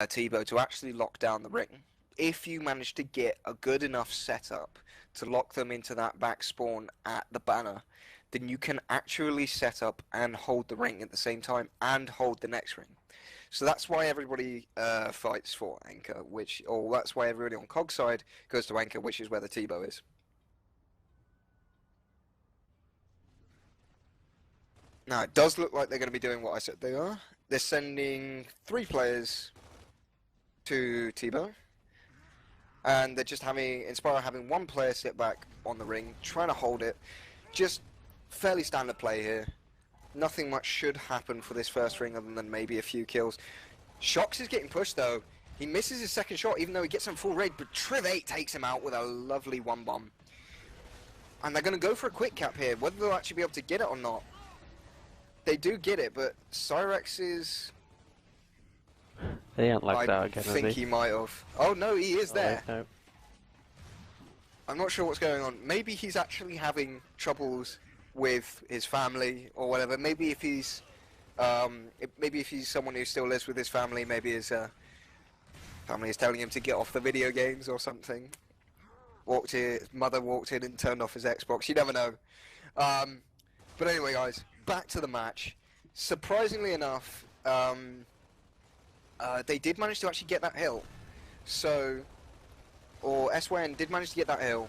T-Bow to actually lock down the ring. If you manage to get a good enough setup to lock them into that back spawn at the banner, then you can actually set up and hold the ring at the same time and hold the next ring. So that's why everybody fights for Anchor, or that's why everybody on COG side goes to Anchor, which is where the T-Bow is. Now, it does look like they're going to be doing what I said they are. They're sending 3 players to T-Bow, and they're just having having 1 player sit back on the ring, trying to hold it. Just fairly standard play here. Nothing much should happen for this first ring other than maybe a few kills. Shox is getting pushed though. He misses his second shot even though he gets on full raid, but Triv8 takes him out with a lovely 1 bomb. And they're going to go for a quick cap here, whether they'll actually be able to get it or not. They do get it, but Cyrex is... They ain't like that again, I think he might have. Oh no, he is there. No. I'm not sure what's going on. Maybe he's actually having troubles with his family or whatever. Maybe if he's someone who still lives with his family, maybe his family is telling him to get off the video games or something. His mother walked in and turned off his Xbox. You never know. But anyway, guys, back to the match. Surprisingly enough, they did manage to actually get that hill. SYN did manage to get that hill,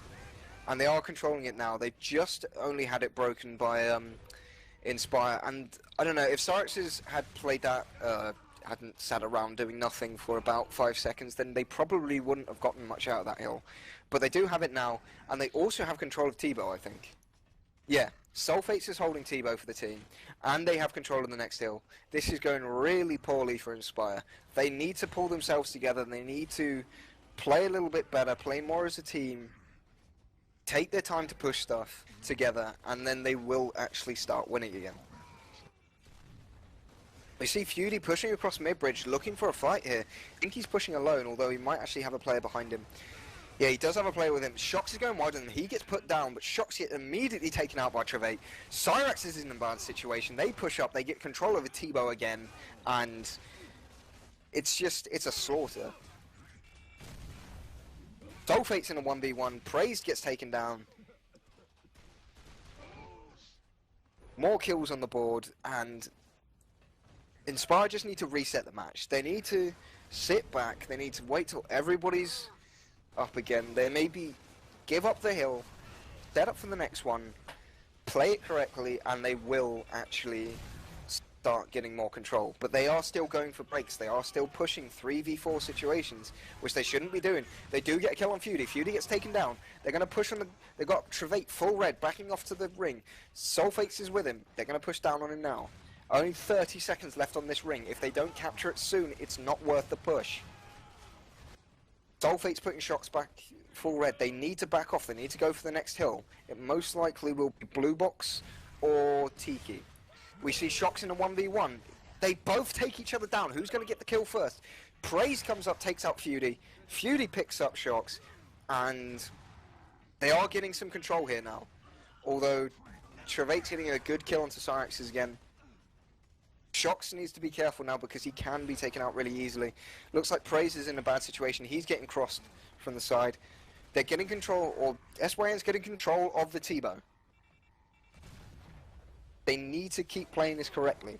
and they are controlling it now. They just only had it broken by Inspire, and I don't know, if Cyrex had played that, hadn't sat around doing nothing for about 5 seconds, then they probably wouldn't have gotten much out of that hill. But they do have it now, and they also have control of T-Bow, I think. Yeah, Sulfatez is holding T-Bow for the team, and they have control of the next hill. This is going really poorly for Inspire. They need to pull themselves together, and they need to play a little bit better, play more as a team, take their time to push stuff together, and then they will actually start winning again. We see Feudy pushing across mid-bridge, looking for a fight here. I think he's pushing alone, although he might actually have a player behind him. Yeah, he does have a player with him. Shox is going wide and he gets put down, but Shox gets immediately taken out by Triv8. Cyrex is in a bad situation. They push up, they get control over T-Bow again, and it's a slaughter. Sulfatez in a 1v1, Praise gets taken down. More kills on the board, and Inspire just need to reset the match. They need to sit back, they need to wait till everybody's up again. They maybe give up the hill, set up for the next one, play it correctly, and they will actually start getting more control. But they are still going for breaks. They are still pushing 3v4 situations, which they shouldn't be doing. They do get a kill on Feudy. Feudy gets taken down. They're going to push on the... They've got Triv8 full red backing off to the ring. Sulfatez is with him. They're going to push down on him now. Only 30 seconds left on this ring. If they don't capture it soon, it's not worth the push. Sulfatez putting shots back full red. They need to back off. They need to go for the next hill. It most likely will be Blue Box or Tiki. We see Shox in a 1v1. They both take each other down. Who's going to get the kill first? Praise comes up, takes out Feudy. Feudy picks up Shox, and they are getting some control here now. Although Triv8's getting a good kill onto Cyrex again. Shox needs to be careful now because he can be taken out really easily. Looks like Praise is in a bad situation. He's getting crossed from the side. They're getting control, or SYN's getting control of the T-Bow. They need to keep playing this correctly.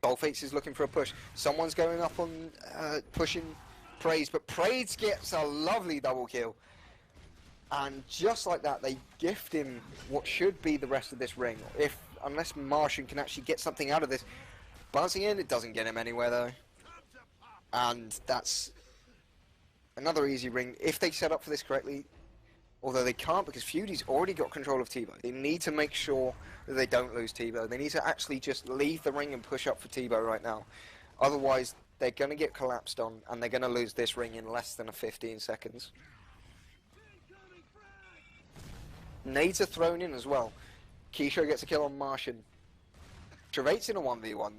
Sulfatez is looking for a push. Someone's going up on pushing Praise, but Praise gets a lovely double kill. And just like that, they gift him what should be the rest of this ring. Unless Martian can actually get something out of this. Bouncing in, it doesn't get him anywhere though. And that's another easy ring. If they set up for this correctly, although they can't because Feudy's already got control of T-Bow. They need to make sure that they don't lose T-Bow. They need to actually just leave the ring and push up for T-Bow right now. Otherwise, they're going to get collapsed on and they're going to lose this ring in less than 15 seconds. Nades are thrown in as well. Keisho gets a kill on Martian. Triv8's in a 1v1.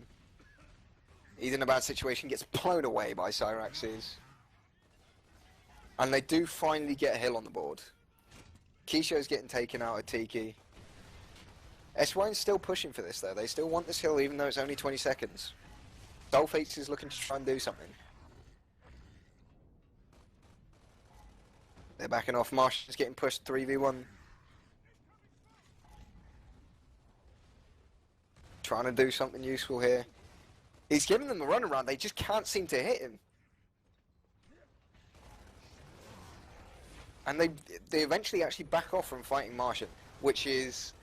He's in a bad situation, gets blown away by Cyraxes. And they do finally get a hill on the board. Keisho's getting taken out of Tiki. SYN's still pushing for this though. They still want this hill even though it's only 20 seconds. Sulfatez is looking to try and do something. They're backing off. Martian's getting pushed 3v1. Trying to do something useful here. He's giving them a run around. They just can't seem to hit him. And they eventually actually back off from fighting Martian, which is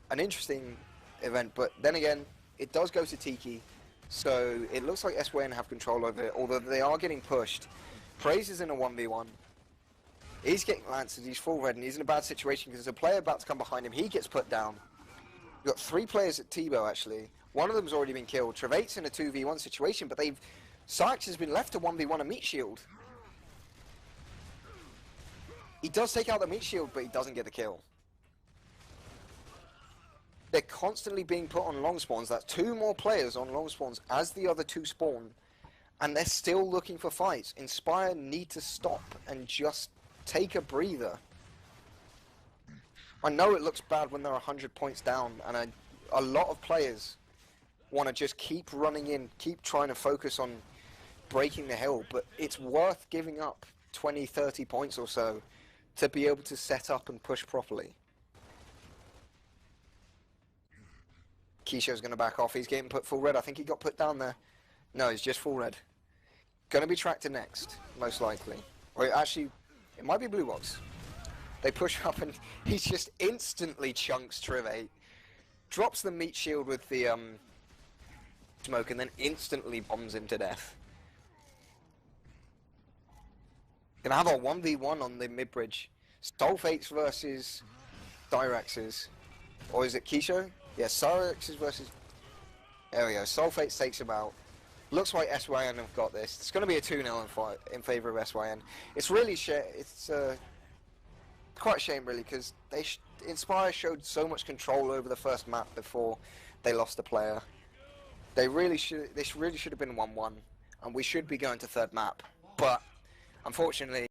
an interesting event. But then again, it does go to Tiki. So it looks like SYN have control over it, although they are getting pushed. Praise is in a 1v1. He's getting lanced, he's full red, and he's in a bad situation because there's a player about to come behind him. He gets put down. You've got 3 players at Tebow, actually. One of them's already been killed. Trevate's in a 2v1 situation, but Sykes has been left to 1v1 a meat shield. He does take out the meat shield, but he doesn't get the kill. They're constantly being put on long spawns. That's 2 more players on long spawns as the other 2 spawn. And they're still looking for fights. Inspire need to stop and just take a breather. I know it looks bad when they're 100 points down, and a lot of players want to just keep running in, keep trying to focus on breaking the hill, but it's worth giving up 20, 30 points or so to be able to set up and push properly. Keisha's going to back off. He's getting put full red. I think he got put down there. No, he's just full red. Going to be tracked to next, most likely. Or actually, it might be blue box. They push up and he just instantly chunks Trivate. Drops the meat shield with the smoke and then instantly bombs him to death. Gonna have a 1v1 on the mid-bridge. Sulfatez versus Dyrexes. Or is it Keisha? Yeah, Dyrexes versus... There we go. Sulfatez takes him out. Looks like SYN have got this. It's going to be a 2-0 in favour of SYN. It's really it's quite a shame, really, because Inspire showed so much control over the first map before they lost the player. This really should have been 1-1, and we should be going to third map. But unfortunately,